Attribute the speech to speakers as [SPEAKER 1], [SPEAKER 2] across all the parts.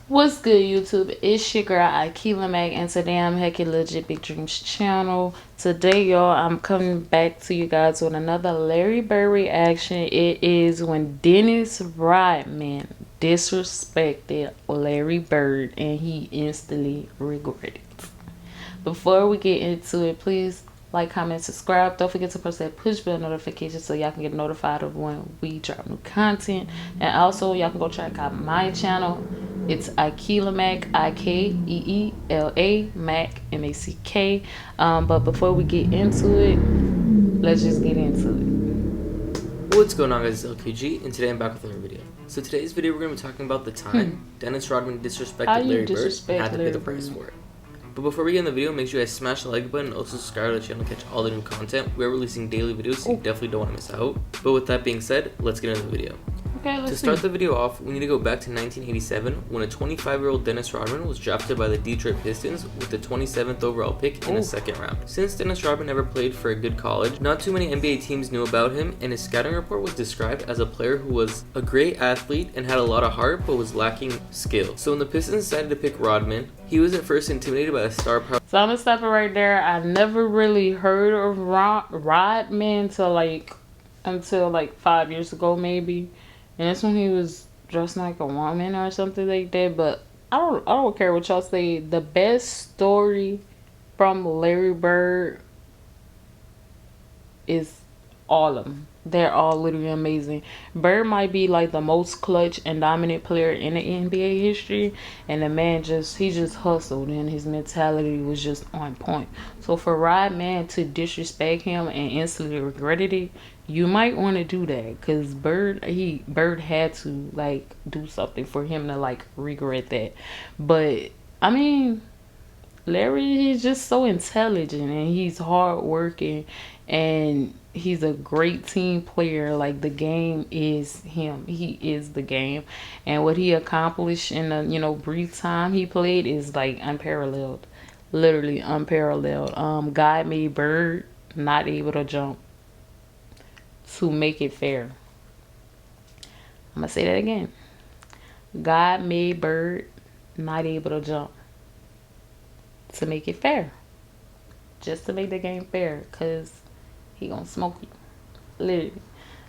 [SPEAKER 1] What's good, YouTube? It's your girl Akila Mac, and today I'm hacking Legit Big Dreams channel. Today, y'all, I'm coming back to you guys with another Larry Bird reaction. It is when Dennis Rodman disrespected Larry Bird and he instantly regretted it. Before we get into it, please like, comment, subscribe. Don't forget to press that push bell notification so y'all can get notified of when we drop new content. And also, y'all can go check out my channel. It's Akila Mac, Ikeela Mac, Mack. But before we get into it, let's just get into it.
[SPEAKER 2] What's going on, guys? It's LQG, and today I'm back with another video. So today's video, we're going to be talking about the time Dennis Rodman disrespected Larry Bird and had to pay the price for it. But before we get in the video, make sure you guys smash the like button and also subscribe to the channel to catch all the new content. We're releasing daily videos, so you definitely don't want to miss out. But with that being said, let's get into the video.
[SPEAKER 1] Okay,
[SPEAKER 2] to start the video off, we need to go back to 1987 when a 25-year-old Dennis Rodman was drafted by the Detroit Pistons with the 27th overall pick in the second round. Since Dennis Rodman never played for a good college, not too many NBA teams knew about him, and his scouting report was described as a player who was a great athlete and had a lot of heart but was lacking skill. So when the Pistons decided to pick Rodman, he was at first intimidated by the star power.
[SPEAKER 1] So I'm gonna stop it right there. I never really heard of Rodman until like 5 years ago, maybe. And that's when he was dressed like a woman or something like that. But I don't care what y'all say. The best story from Larry Bird is all of them. They're all literally amazing. Bird might be like the most clutch and dominant player in the NBA history, and the man he just hustled, and his mentality was just on point. So for Rodman to disrespect him and instantly regretted it, you might want to do that, because Bird had to like do something for him to like regret that. But I mean, Larry, he's just so intelligent and he's hardworking and he's a great team player. Like, the game is him. He is the game. And what he accomplished in the, brief time he played is like unparalleled. Literally unparalleled. God made Bird not able to jump to make it fair. I'm gonna say that again. God made Bird not able to jump to make it fair, just to make the game fair, because he gonna smoke you, literally.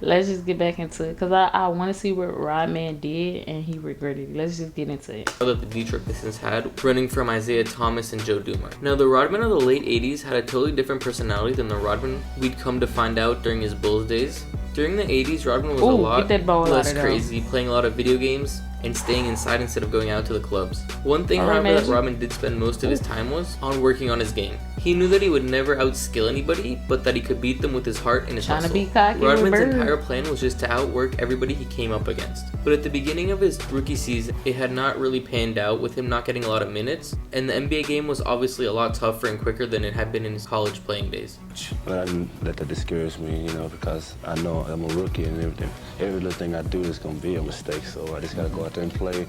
[SPEAKER 1] Let's just get back into it, because I want to see what Rodman did and he regretted it. Let's just get into it.
[SPEAKER 2] That the Detroit Pistons had, running from Isaiah Thomas and Joe Dumars. Now, the Rodman of the late 80s had a totally different personality than the Rodman we'd come to find out during his Bulls days. During the 80s, Rodman was a lot less crazy, playing a lot of video games and staying inside instead of going out to the clubs. One thing, however, that Rodman did spend most of his time was on working on his game. He knew that he would never outskill anybody, but that he could beat them with his heart and his hustle. Rodman's entire plan was just to outwork everybody he came up against. But at the beginning of his rookie season, it had not really panned out, with him not getting a lot of minutes, and the NBA game was obviously a lot tougher and quicker than it had been in his college playing days.
[SPEAKER 3] But I didn't let that discourage me, because I know I'm a rookie and everything. Every little thing I do is going to be a mistake, so I just got to go out there and play.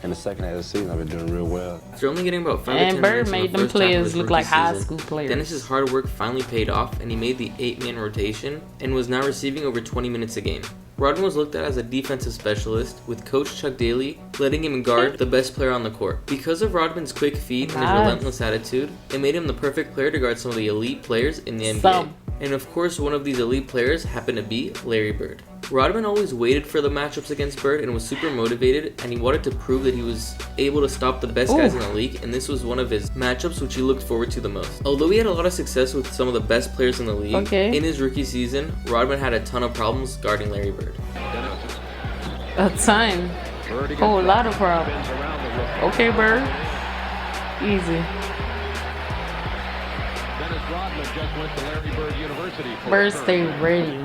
[SPEAKER 3] In the second half of the season, I've been doing real well.
[SPEAKER 2] After only getting about 5 to 10
[SPEAKER 1] Bird
[SPEAKER 2] minutes
[SPEAKER 1] made
[SPEAKER 2] in the
[SPEAKER 1] them
[SPEAKER 2] first half of
[SPEAKER 1] players
[SPEAKER 2] his
[SPEAKER 1] look like
[SPEAKER 2] rookie
[SPEAKER 1] high
[SPEAKER 2] season,
[SPEAKER 1] school players.
[SPEAKER 2] Dennis's hard work finally paid off, and he made the 8-man rotation and was now receiving over 20 minutes a game. Rodman was looked at as a defensive specialist, with Coach Chuck Daly letting him guard the best player on the court. Because of Rodman's quick feet and his relentless attitude, it made him the perfect player to guard some of the elite players in the NBA. And of course, one of these elite players happened to be Larry Bird. Rodman always waited for the matchups against Bird and was super motivated, and he wanted to prove that he was able to stop the best guys in the league, and this was one of his matchups which he looked forward to the most. Although he had a lot of success with some of the best players in the league, in his rookie season, Rodman had a ton of problems guarding Larry Bird.
[SPEAKER 1] A ton. Whole lot of problems. Okay, Bird. Easy. Bird, stay ready.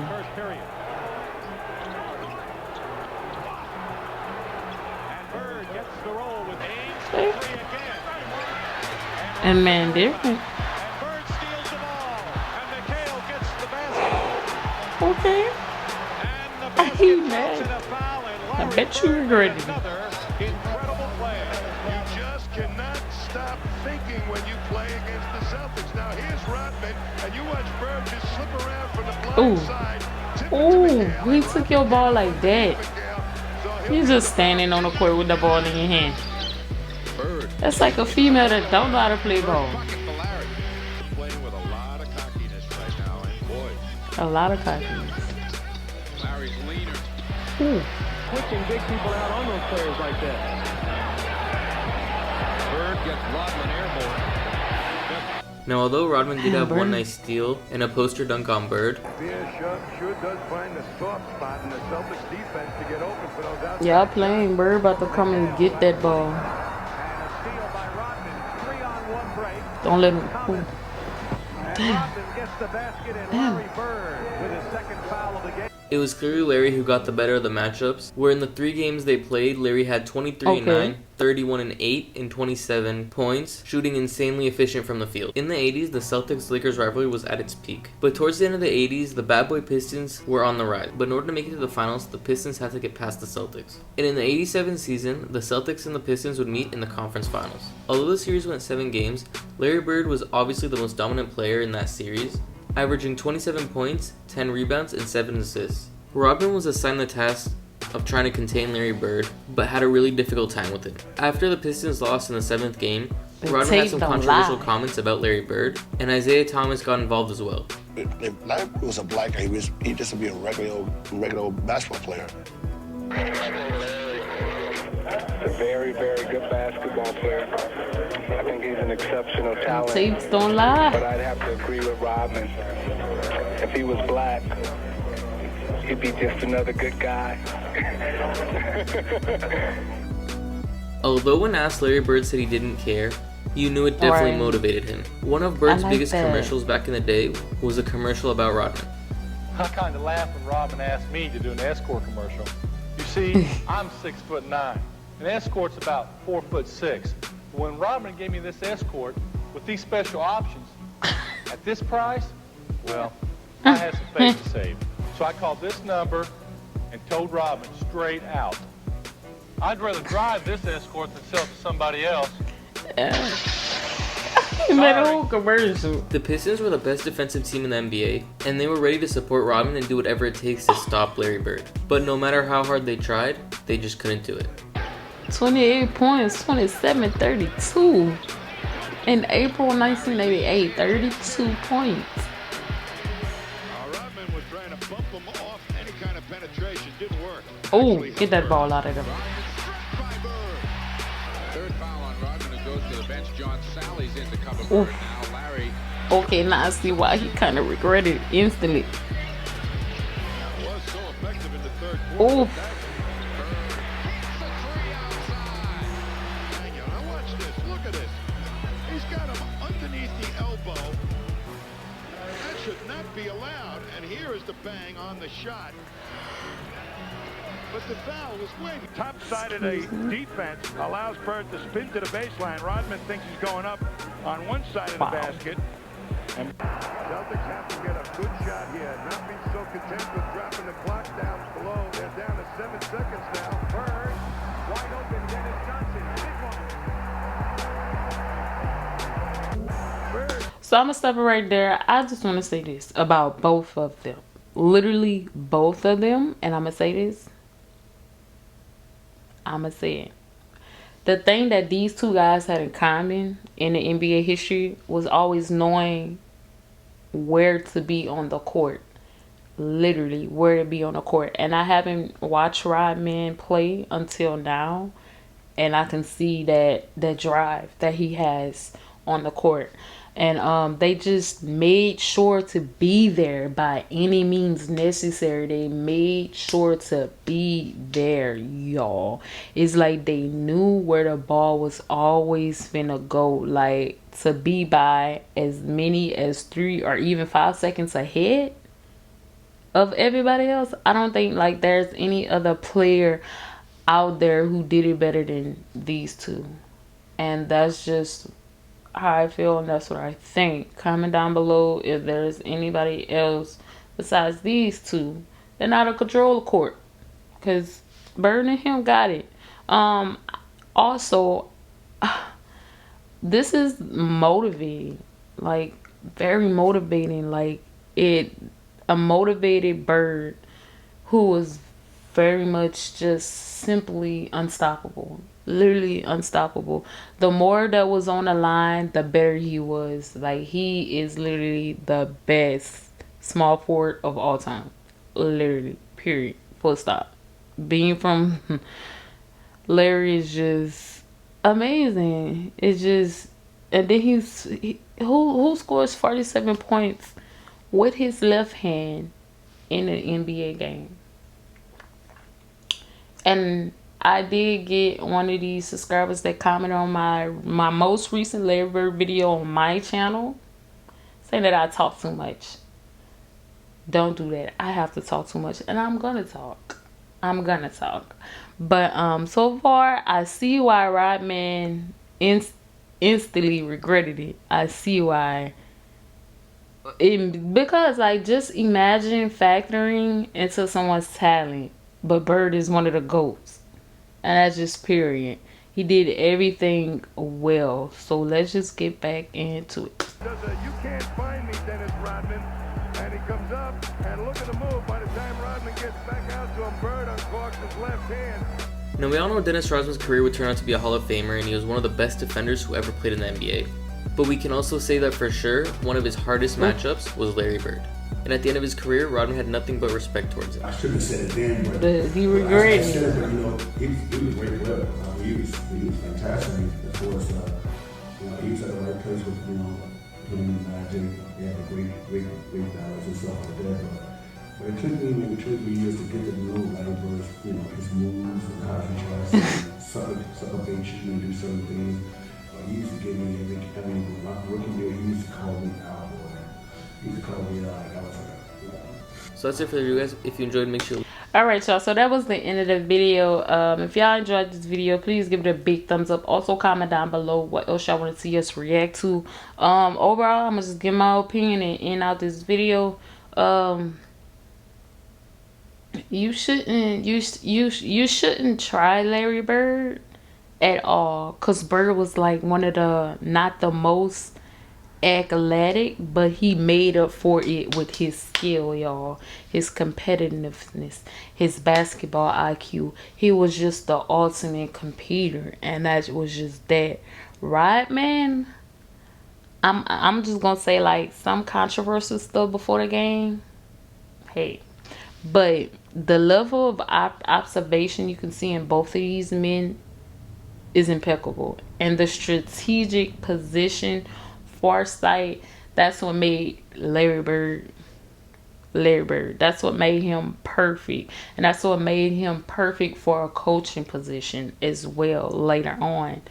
[SPEAKER 1] And man, different. Okay. He mad. I bet you regretted it.
[SPEAKER 4] Incredible play. You just cannot stop thinking when you play against the Celtics. Now here's Rodman, and you watch Bird just slip around from the blind side.
[SPEAKER 1] Ooh, he took your ball like that. You're just standing on the court with the ball in your hand. That's like a female that don't know how to play ball.
[SPEAKER 4] Playing with a lot of cockiness right now, and boy,
[SPEAKER 1] A lot of cockiness.
[SPEAKER 4] Larry's leaner.
[SPEAKER 1] Ooh.
[SPEAKER 5] Switching big people out on those players like that.
[SPEAKER 4] Bird gets Rodman airborne.
[SPEAKER 2] Now, although Rodman did have one nice steal and a poster dunk on Bird,
[SPEAKER 4] Sure does find the soft spot in the Celtics defense to get open for those outside.
[SPEAKER 1] Y'all playing. Bird about to come and get that ball.
[SPEAKER 5] And a steal by Rodman. 3-on-1 break.
[SPEAKER 1] Don't let him. Ooh.
[SPEAKER 5] And Rodman gets the basket, and Larry Bird with his second foul of the game.
[SPEAKER 2] it was clearly Larry who got the better of the matchups, where in the 3 games they played, Larry had 23-9, 31-8, and 27 points, shooting insanely efficient from the field. In the 80s, the Celtics-Lakers rivalry was at its peak. But towards the end of the 80s, the bad boy Pistons were on the rise. But in order to make it to the finals, the Pistons had to get past the Celtics. And in the 87 season, the Celtics and the Pistons would meet in the conference finals. Although the series went 7 games, Larry Bird was obviously the most dominant player in that series, averaging 27 points, 10 rebounds, and 7 assists. Rodman was assigned the task of trying to contain Larry Bird, but had a really difficult time with it. After the Pistons lost in the 7th game, Rodman had some controversial comments about Larry Bird, and Isaiah Thomas got involved as well.
[SPEAKER 6] If Larry was a black guy, he just would be a regular old basketball player.
[SPEAKER 5] A very, very good basketball player. I think he's an exceptional talent.
[SPEAKER 1] Tapes don't lie.
[SPEAKER 5] But I'd have to agree with Rodman. If he was black, he'd be just another good guy.
[SPEAKER 2] Although when asked, Larry Bird said he didn't care, you knew it definitely motivated him. One of Bird's biggest commercials back in the day was a commercial about Rodman.
[SPEAKER 7] I kind of laughed when Rodman asked me to do an escort commercial. You see, I'm 6'9". An escort's about 4'6". When Rodman gave me this escort with these special options at this price, well, I had some face to save. So I called this number and told Rodman straight out, I'd rather drive this escort than sell it to somebody else.
[SPEAKER 1] That whole commercial.
[SPEAKER 2] The Pistons were the best defensive team in the NBA, and they were ready to support Rodman and do whatever it takes to stop Larry Bird. But no matter how hard they tried, they just couldn't do it.
[SPEAKER 1] 28 points, 27-32. In April 1988, 32 points.
[SPEAKER 4] Rodman was trying to bump him off. Any kind of penetration didn't work.
[SPEAKER 1] Oh, get that ball out of there.
[SPEAKER 4] Third foul on Rodman, who goes to the bench. John Sally's in to cover
[SPEAKER 1] Oof.
[SPEAKER 4] Bird. Now Larry
[SPEAKER 1] Okay, now I see why he kind of regretted it instantly.
[SPEAKER 4] was so effective in the third quarter.
[SPEAKER 1] Oof.
[SPEAKER 4] Hang on, now watch this. Look at this. He's got him underneath the elbow. That should not be allowed. And here is the bang on the shot. But the foul was waiting. Top side of the defense allows Bird to spin to the baseline. Rodman thinks he's going up on one side of the basket. And Celtics have to get a good shot here. Not being so content with dropping the clock down below. They're down to 7 seconds now. Bird, wide open. Dennis Johnson, big one. Bird.
[SPEAKER 1] So I'm gonna stop it right there. I just want to say this about both of them. Literally both of them. And I'm gonna say this. I'm gonna say it. The thing that these two guys had in common in the NBA history was always knowing where to be on the court. Literally, where to be on the court. And I haven't watched Rodman play until now. And I can see that drive that he has on the court. And they just made sure to be there by any means necessary. They made sure to be there, y'all. It's like they knew where the ball was always finna go. Like, to be by as many as 3 or even 5 seconds ahead of everybody else. I don't think like there's any other player out there who did it better than these two. And that's just how I feel, and that's what I think. Comment down below if there's anybody else besides these two that know how to control the court, because Bird and him got it. Also, this is motivating, like very motivating. Like a motivated Bird who was very much just simply unstoppable. literally unstoppable. The more that was on the line, the better he was. Like, he is literally the best small forward of all time. Literally, period, full stop. Being from Larry is just amazing. It's just, and then who scores 47 points with his left hand in an NBA game. And I did get one of these subscribers that commented on my most recent Larry Bird video on my channel, saying that I talk too much. Don't do that. I have to talk too much, and I'm gonna talk. But so far, I see why Rodman instantly regretted it. I see why. Because, like, just imagine factoring into someone's talent, but Bird is one of the GOATs, and that's just period. He did everything well, so let's just get back into it.
[SPEAKER 4] You can't find me, Dennis Rodman, and he comes up, and look at the move. By the time Rodman gets back out to him, Bird uncorks his left hand.
[SPEAKER 2] Now, we all know Dennis Rodman's career would turn out to be a Hall of Famer, and he was one of the best defenders who ever played in the NBA. But we can also say that for sure, one of his hardest matchups was Larry Bird. And at the end of his career, Rodman had nothing but respect towards him.
[SPEAKER 8] I shouldn't have said it then, but
[SPEAKER 1] he regretted it.
[SPEAKER 8] He was a great player. He was fantastic. Of course, he was at the right place with, him and Magic. They had a great balance and stuff like that. But it took me years to get to know Larry Bird's, his moves and how he tries to suck up and do certain things. He used to give me my rookie year, he used to call me out. He used to call me out. I was like,
[SPEAKER 2] So that's it for the video, guys. If you enjoyed, make sure.
[SPEAKER 1] Alright, y'all, so that was the end of the video. If y'all enjoyed this video, please give it a big thumbs up. Also comment down below what else y'all want to see us react to. Overall, I'm gonna just give my opinion and end out this video. You shouldn't try Larry Bird at all, because Bird was like one of the, not the most athletic, but he made up for it with his skill, y'all. His competitiveness, his basketball IQ. He was just the ultimate competitor, and that was just that. Rodman, I'm just gonna say, like, some controversial stuff before the game. Hey, but the level of observation you can see in both of these men is impeccable, and the strategic position, foresight, that's what made Larry Bird. That's what made him perfect, and that's what made him perfect for a coaching position as well later on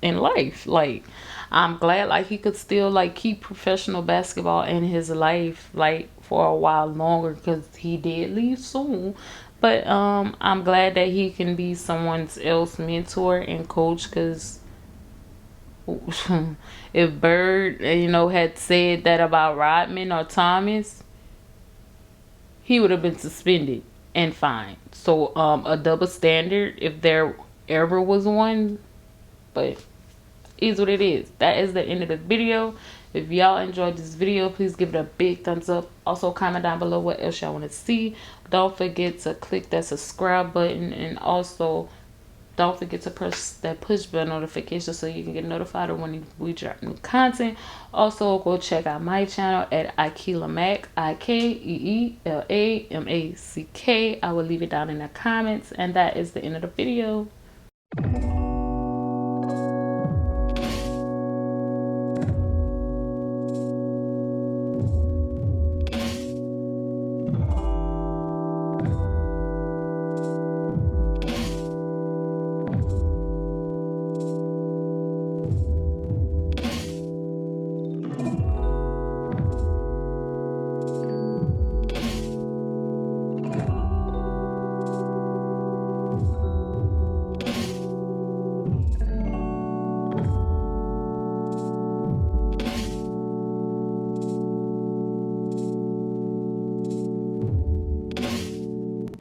[SPEAKER 1] in life. Like, I'm glad, like, he could still, like, keep professional basketball in his life, like, for a while longer, because he did leave soon. But I'm glad that he can be someone else's mentor and coach, because if Bird, had said that about Rodman or Thomas, he would have been suspended and fined. So a double standard, if there ever was one, but is what it is. That is the end of the video. If y'all enjoyed this video, please give it a big thumbs up. Also comment down below what else y'all want to see. Don't forget to click that subscribe button, and also don't forget to press that push bell notification so you can get notified of when we drop new content. Also, go check out my channel at IkeelaMack, IKEELAMACK. I will leave it down in the comments, and that is the end of the video.